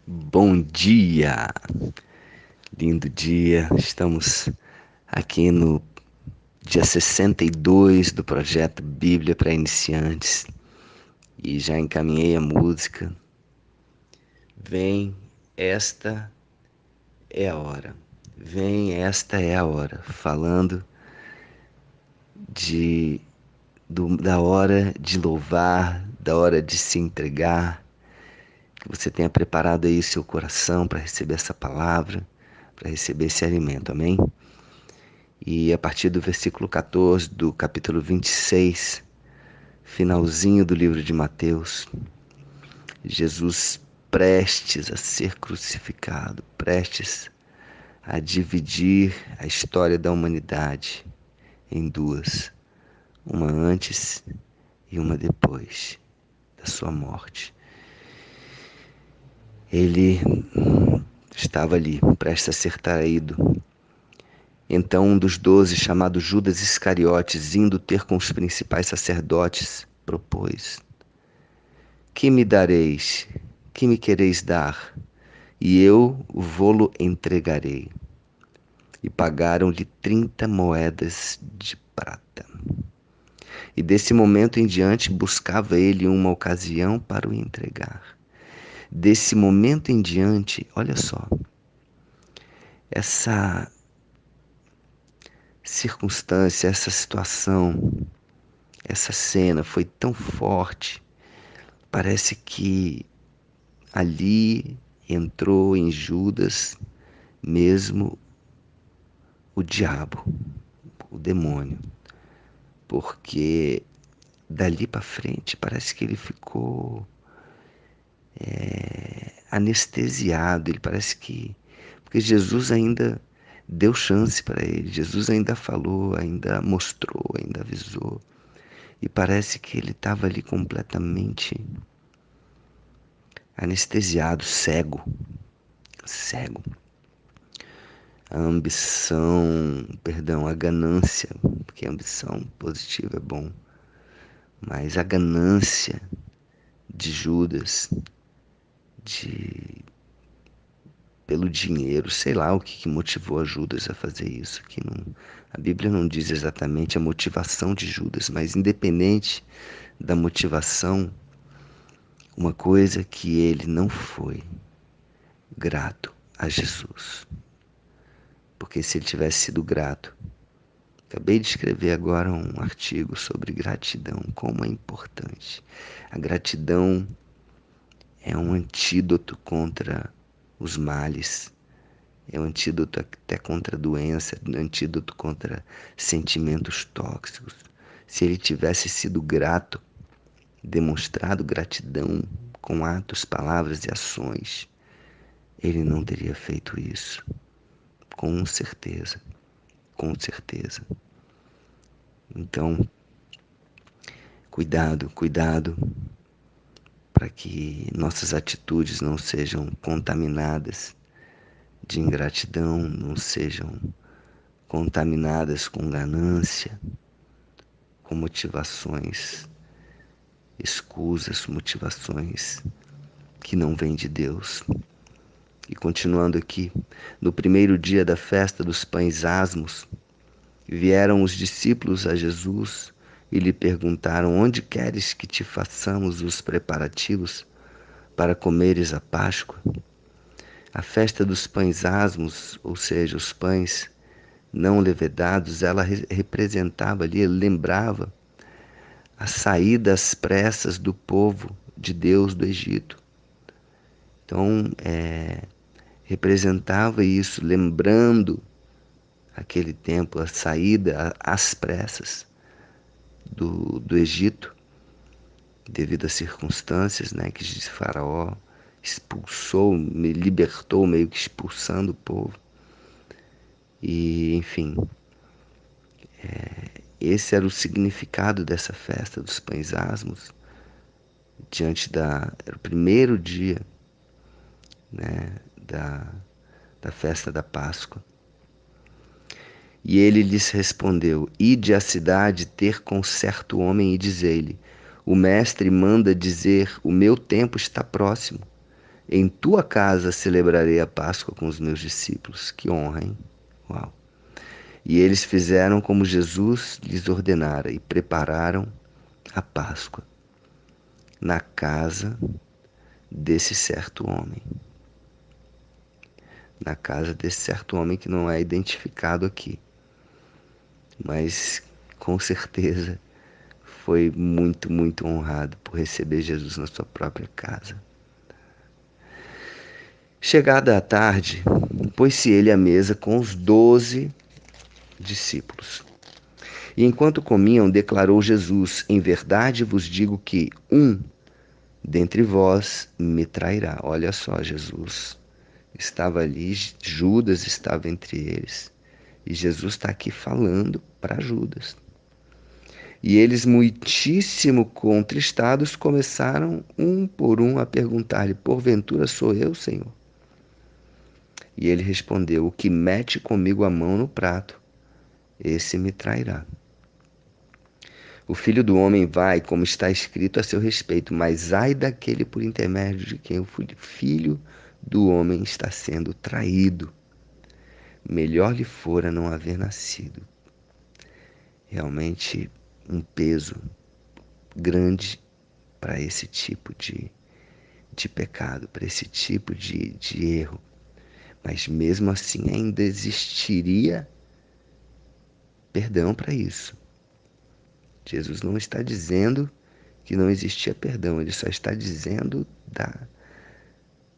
Bom dia, lindo dia. Estamos aqui no dia 62 do projeto Bíblia para Iniciantes e já encaminhei a música. Vem, esta é a hora. Vem, esta é a hora. Falando de da hora de louvar, da hora de se entregar. Que você tenha preparado aí o seu coração para receber essa palavra, para receber esse alimento. Amém? E a partir do versículo 14 do capítulo 26, finalzinho do livro de Mateus, Jesus prestes a ser crucificado, prestes a dividir a história da humanidade em duas, uma antes e uma depois da sua morte. Ele estava ali, prestes a ser traído. Então um dos 12, chamado Judas Iscariotes, indo ter com os principais sacerdotes, propôs: Que me dareis? Que me quereis dar? E eu vô-lo entregarei. E pagaram-lhe 30 moedas de prata. E desse momento em diante buscava ele uma ocasião para o entregar. Desse momento em diante, olha só, essa circunstância, essa situação, essa cena foi tão forte. Parece que ali entrou em Judas mesmo o diabo, o demônio, porque dali para frente parece que ele ficou anestesiado. Ele parece que porque Jesus ainda deu chance para ele, Jesus ainda falou, ainda mostrou, ainda avisou, e parece que ele estava ali completamente anestesiado, cego, cego. A ambição, perdão, a ganância, porque a ambição positiva é bom, mas a ganância de Judas, de pelo dinheiro, sei lá o que motivou a Judas a fazer isso, que não, a Bíblia não diz exatamente a motivação de Judas, mas independente da motivação, uma coisa que ele não foi grato a Jesus. Porque se ele tivesse sido grato, acabei de escrever agora um artigo sobre gratidão, como é importante. A gratidão é um antídoto contra os males, é um antídoto até contra a doença, é um antídoto contra sentimentos tóxicos. Se ele tivesse sido grato, demonstrado gratidão com atos, palavras e ações, ele não teria feito isso. Com certeza, com certeza. Então, cuidado, cuidado para que nossas atitudes não sejam contaminadas de ingratidão, não sejam contaminadas com ganância, com motivações escusas, motivações que não vêm de Deus. E continuando aqui, no primeiro dia da festa dos pães asmos, vieram os discípulos a Jesus e lhe perguntaram: Onde queres que te façamos os preparativos para comeres a Páscoa? A festa dos pães asmos, ou seja, os pães não levedados, ela representava ali, lembrava a saída às pressas do povo de Deus do Egito. Então, representava isso, lembrando aquele tempo, a saída às pressas do Egito, devido às circunstâncias, né, que Faraó expulsou, me libertou, meio que expulsando o povo. E, enfim, esse era o significado dessa festa dos pães asmos, era o primeiro dia, né, da festa da Páscoa. E ele lhes respondeu: Ide à cidade ter com certo homem e dizei-lhe: O mestre manda dizer: O meu tempo está próximo. Em tua casa celebrarei a Páscoa com os meus discípulos. Que honra, hein? Uau! E eles fizeram como Jesus lhes ordenara e prepararam a Páscoa na casa desse certo homem. Na casa desse certo homem que não é identificado aqui, mas com certeza foi muito, muito honrado por receber Jesus na sua própria casa. Chegada a tarde, pôs-se ele à mesa com os 12 discípulos. E enquanto comiam, declarou Jesus: Em verdade vos digo que um dentre vós me trairá. Olha só, Jesus estava ali, Judas estava entre eles. E Jesus está aqui falando para Judas. E eles, muitíssimo contristados, começaram um por um a perguntar-lhe: Porventura sou eu, Senhor? E ele respondeu: O que mete comigo a mão no prato, esse me trairá. O Filho do Homem vai, como está escrito a seu respeito, mas ai daquele por intermédio de quem o Filho do Homem está sendo traído. Melhor lhe fora não haver nascido. Realmente um peso grande para esse tipo de pecado, para esse tipo de erro. Mas mesmo assim ainda existiria perdão para isso. Jesus não está dizendo que não existia perdão, ele só está dizendo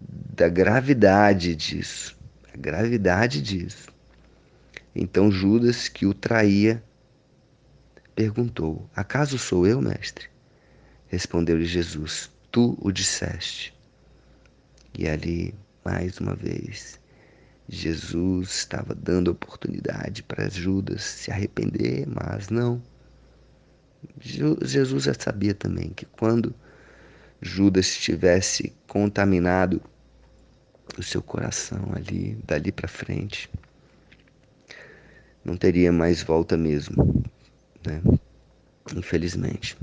da gravidade disso. A gravidade disso. Então Judas, que o traía, perguntou: Acaso sou eu, mestre? Respondeu-lhe Jesus: Tu o disseste. E ali, mais uma vez, Jesus estava dando oportunidade para Judas se arrepender, mas não. Jesus já sabia também que quando Judas tivesse contaminado o seu coração ali, dali para frente, não teria mais volta mesmo, né? Infelizmente.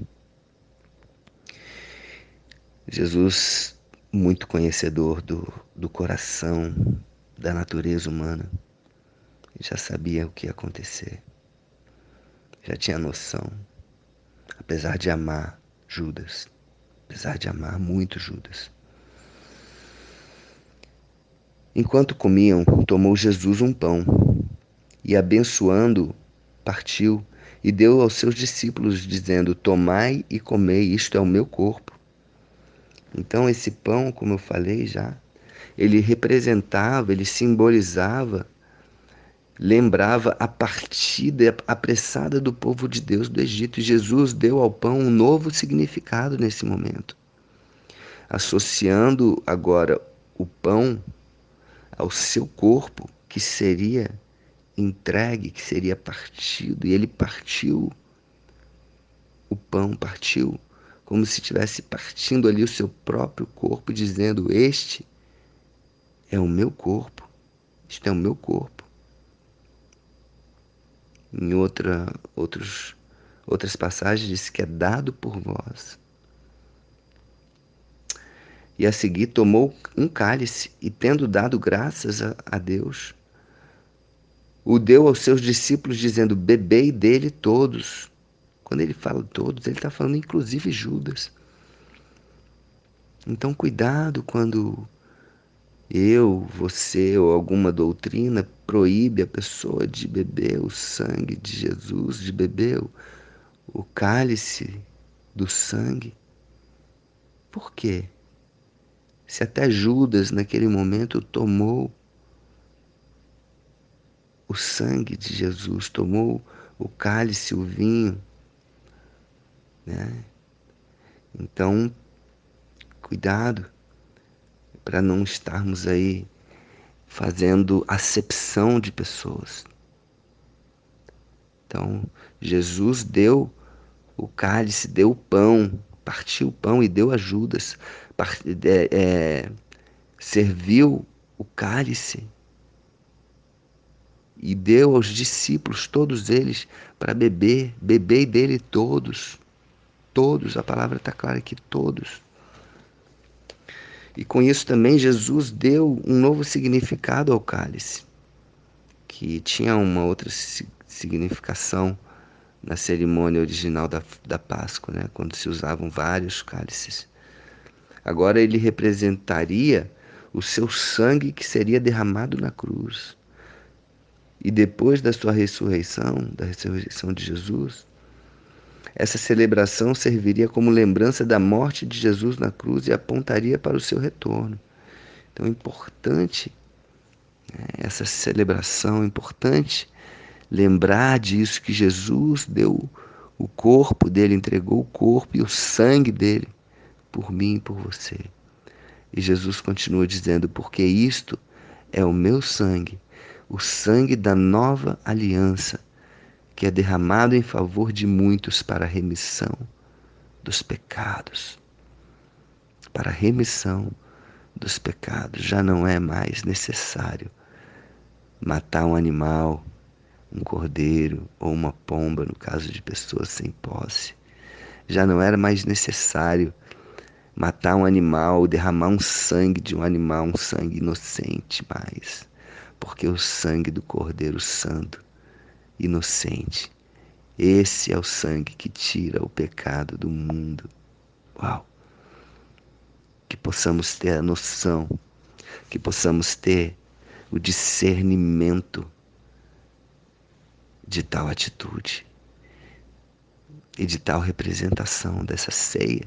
Jesus, muito conhecedor do coração, da natureza humana, já sabia o que ia acontecer, já tinha noção, apesar de amar Judas, apesar de amar muito Judas. Enquanto comiam, tomou Jesus um pão e, abençoando, partiu e deu aos seus discípulos, dizendo: Tomai e comei, isto é o meu corpo. Então, esse pão, como eu falei já, ele representava, ele simbolizava, lembrava a partida apressada do povo de Deus do Egito. E Jesus deu ao pão um novo significado nesse momento, associando agora o pão ao seu corpo, que seria entregue, que seria partido. E ele partiu o pão, partiu como se estivesse partindo ali o seu próprio corpo, dizendo: Este é o meu corpo, isto é o meu corpo. Em outras passagens diz que é dado por vós. E a seguir tomou um cálice e, tendo dado graças a Deus, o deu aos seus discípulos, dizendo: Bebei dele todos. Quando ele fala todos, ele está falando inclusive Judas. Então, cuidado quando você ou alguma doutrina proíbe a pessoa de beber o sangue de Jesus, de beber o cálice do sangue. Por quê? Se até Judas, naquele momento, tomou o sangue de Jesus, tomou o cálice, o vinho, né? Então, cuidado para não estarmos aí fazendo acepção de pessoas. Então, Jesus deu o cálice, deu o pão, partiu o pão e deu a Judas, serviu o cálice e deu aos discípulos, todos eles, para beber. Bebei dele todos, todos, a palavra está clara aqui, todos. E com isso também Jesus deu um novo significado ao cálice, que tinha uma outra significação na cerimônia original da Páscoa, né? Quando se usavam vários cálices. Agora ele representaria o seu sangue que seria derramado na cruz. E depois da ressurreição de Jesus, essa celebração serviria como lembrança da morte de Jesus na cruz e apontaria para o seu retorno. Então é importante, né, essa celebração, é importante lembrar disso, que Jesus deu o corpo dele, entregou o corpo e o sangue dele por mim e por você. E Jesus continua dizendo, porque isto é o meu sangue, o sangue da nova aliança, que é derramado em favor de muitos para a remissão dos pecados. Para a remissão dos pecados. Já não é mais necessário matar um animal, um cordeiro ou uma pomba, no caso de pessoas sem posse. Já não era mais necessário matar um animal, derramar um sangue de um animal, um sangue inocente mais, porque o sangue do Cordeiro Santo, inocente, esse é o sangue que tira o pecado do mundo. Uau! Que possamos ter a noção, que possamos ter o discernimento de tal atitude e de tal representação dessa ceia,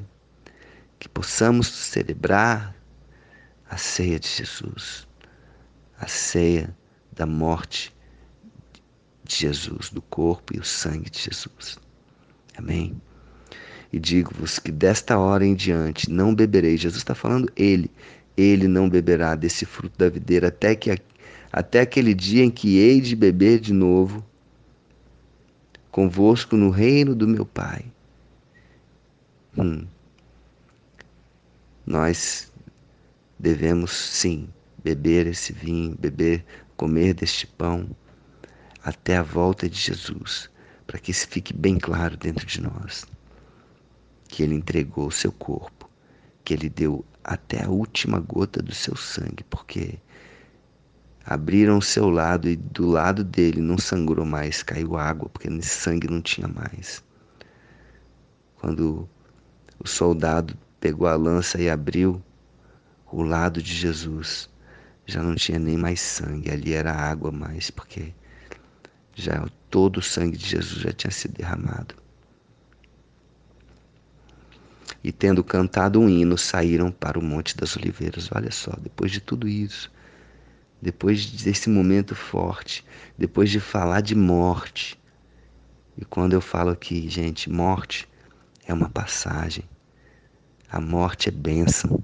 que possamos celebrar a ceia de Jesus, a ceia da morte de Jesus, do corpo e o sangue de Jesus. Amém? E digo-vos que desta hora em diante não beberei. Jesus está falando ele não beberá desse fruto da videira até aquele dia em que hei de beber de novo convosco no reino do meu Pai. Nós devemos sim beber esse vinho, comer deste pão até a volta de Jesus, para que isso fique bem claro dentro de nós, que ele entregou o seu corpo, que ele deu até a última gota do seu sangue, porque abriram o seu lado e do lado dele não sangrou mais, caiu água, porque nesse sangue não tinha mais. Quando o soldado pegou a lança e abriu o lado de Jesus, já não tinha nem mais sangue, ali era água mais, porque já todo o sangue de Jesus já tinha sido derramado. E tendo cantado um hino, saíram para o Monte das Oliveiras. Olha só, depois de tudo isso, depois desse momento forte, depois de falar de morte, e quando eu falo aqui, gente, morte é uma passagem, a morte é bênção,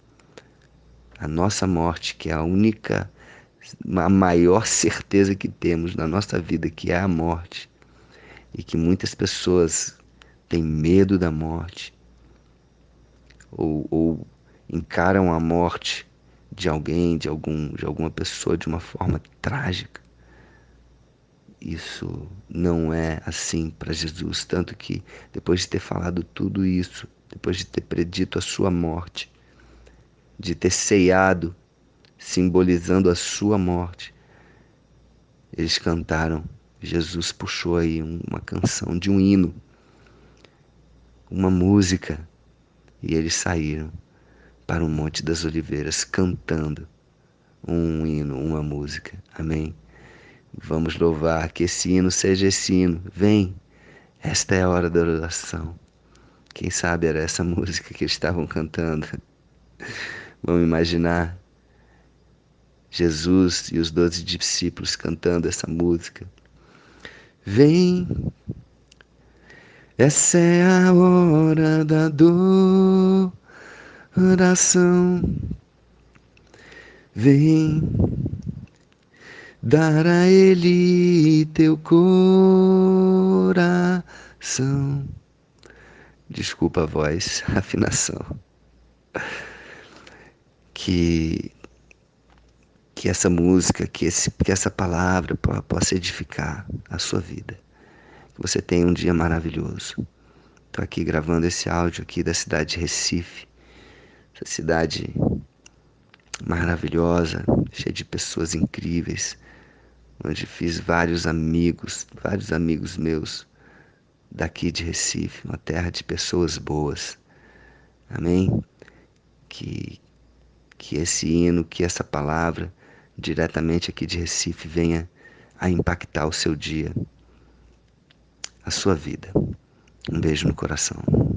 a nossa morte, que é a maior certeza que temos na nossa vida, que é a morte, e que muitas pessoas têm medo da morte, ou encaram a morte de alguém, de alguma pessoa de uma forma trágica. Isso não é assim para Jesus, tanto que depois de ter falado tudo isso, depois de ter predito a sua morte, de ter ceiado, simbolizando a sua morte, eles cantaram. Jesus puxou aí uma canção de um hino, uma música, e eles saíram para o Monte das Oliveiras cantando um hino, uma música. Amém? Vamos louvar, que esse hino seja esse hino. Vem, esta é a hora da oração. Quem sabe era essa música que eles estavam cantando. Vamos imaginar Jesus e os 12 discípulos cantando essa música. Vem, essa é a hora da adoração. Vem, dar a Ele teu coração. Desculpa a voz, a afinação. Que essa música, que essa palavra possa edificar a sua vida. Que você tenha um dia maravilhoso. Estou aqui gravando esse áudio aqui da cidade de Recife, essa cidade maravilhosa, cheia de pessoas incríveis, onde fiz vários amigos meus daqui de Recife, uma terra de pessoas boas. Amém? Que, que esse hino, que essa palavra, diretamente aqui de Recife, venha a impactar o seu dia, a sua vida. Um beijo no coração.